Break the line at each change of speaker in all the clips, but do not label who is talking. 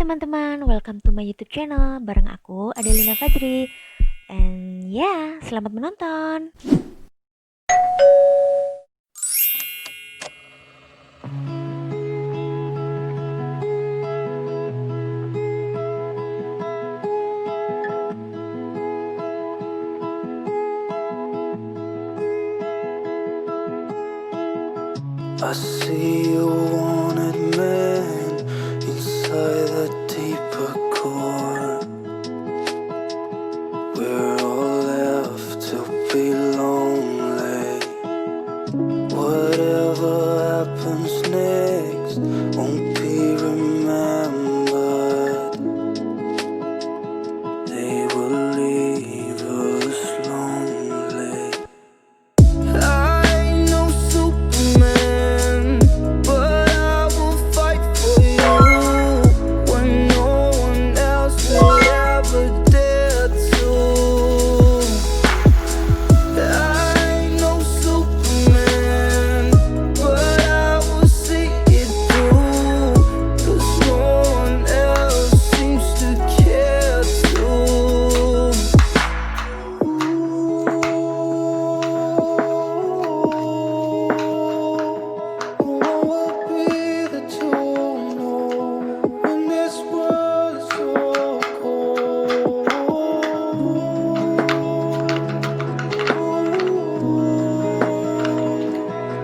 teman-teman, welcome to my YouTube channel. Bareng aku, Adelina Fajri. And ya, selamat menonton.
I see a wanted man inside the deeper core. We're all left to be lonely. Whatever happens next won't be remembered. They will leave us lonely. I ain't no Superman, but I will fight for you when no one else will ever dare to. I ain't no Superman, but I will see it through, 'cause no one else seems to care to. What will be the tone when this world is so cold?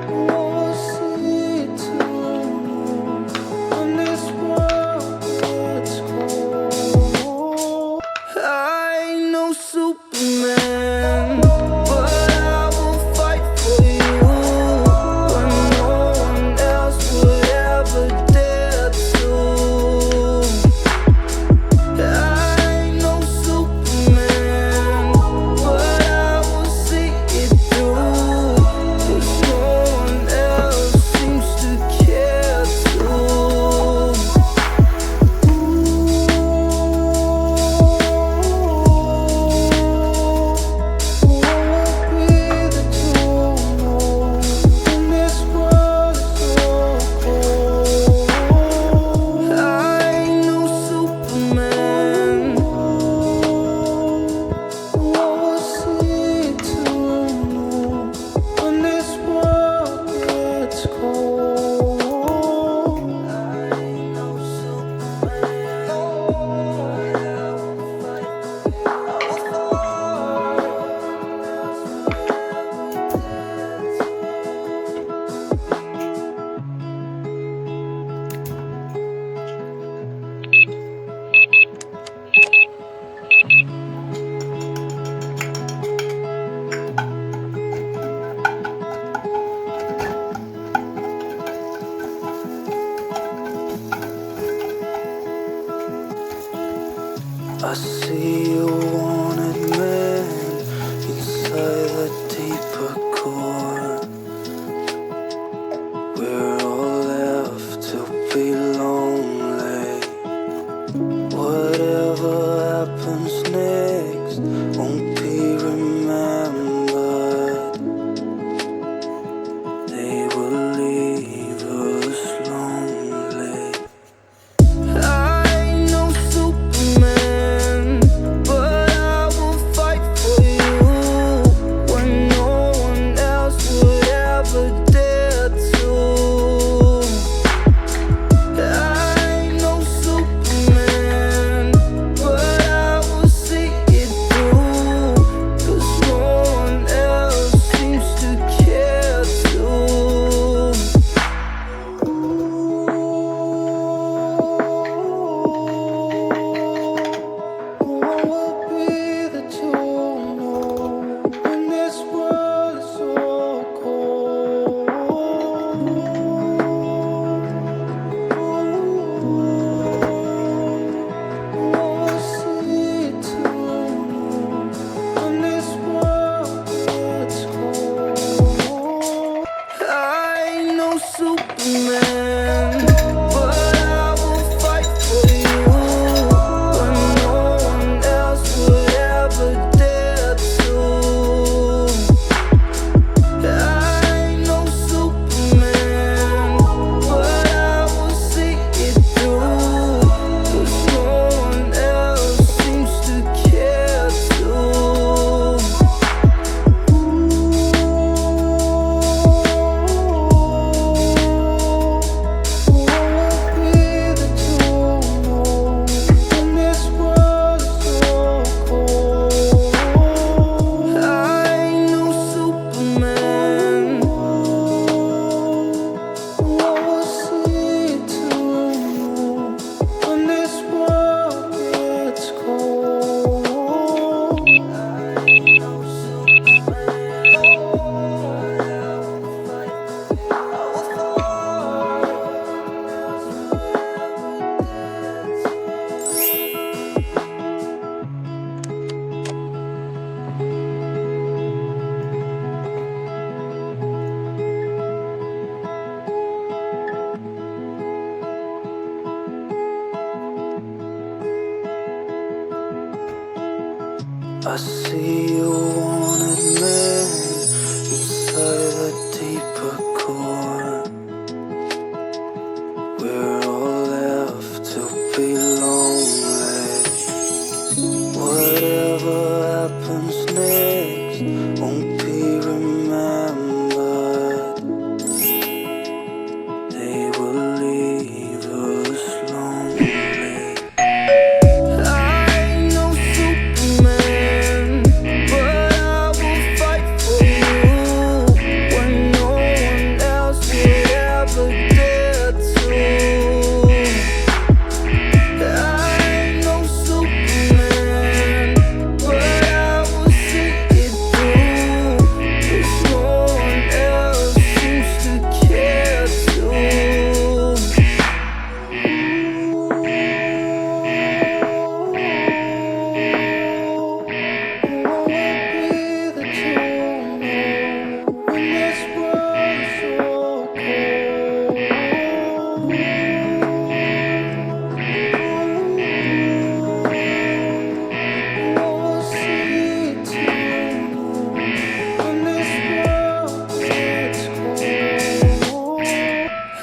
We'll see too when this world gets cold. I ain't no Superman, but I will fight for you when no one else would ever dare to. I ain't no Superman, but I will see it through, 'cause no one else seems to care to. I see a wanted man inside the deeper core. We're all left to be lonely. Whatever happens next won't be remembered. They will leave us lonely. I ain't no Superman, but I see you wanted man inside a deeper core. We're all left to be lonely. Whatever happens next won't be remembered. They will leave us lonely. I know Superman, but I will fight for you when no one else would ever dare to. I know Superman, but I will see it through, 'cause no one else seems to care to.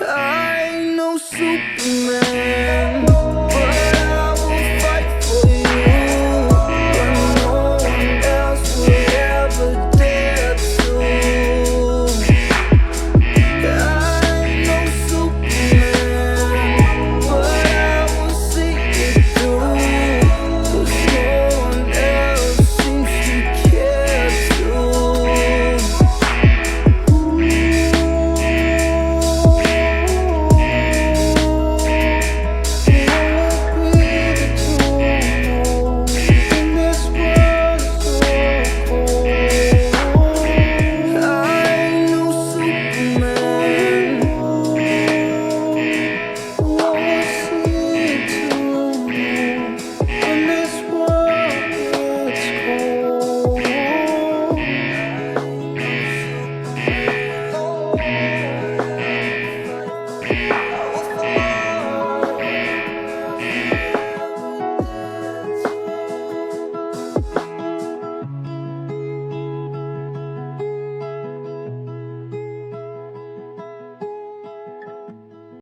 I know Superman.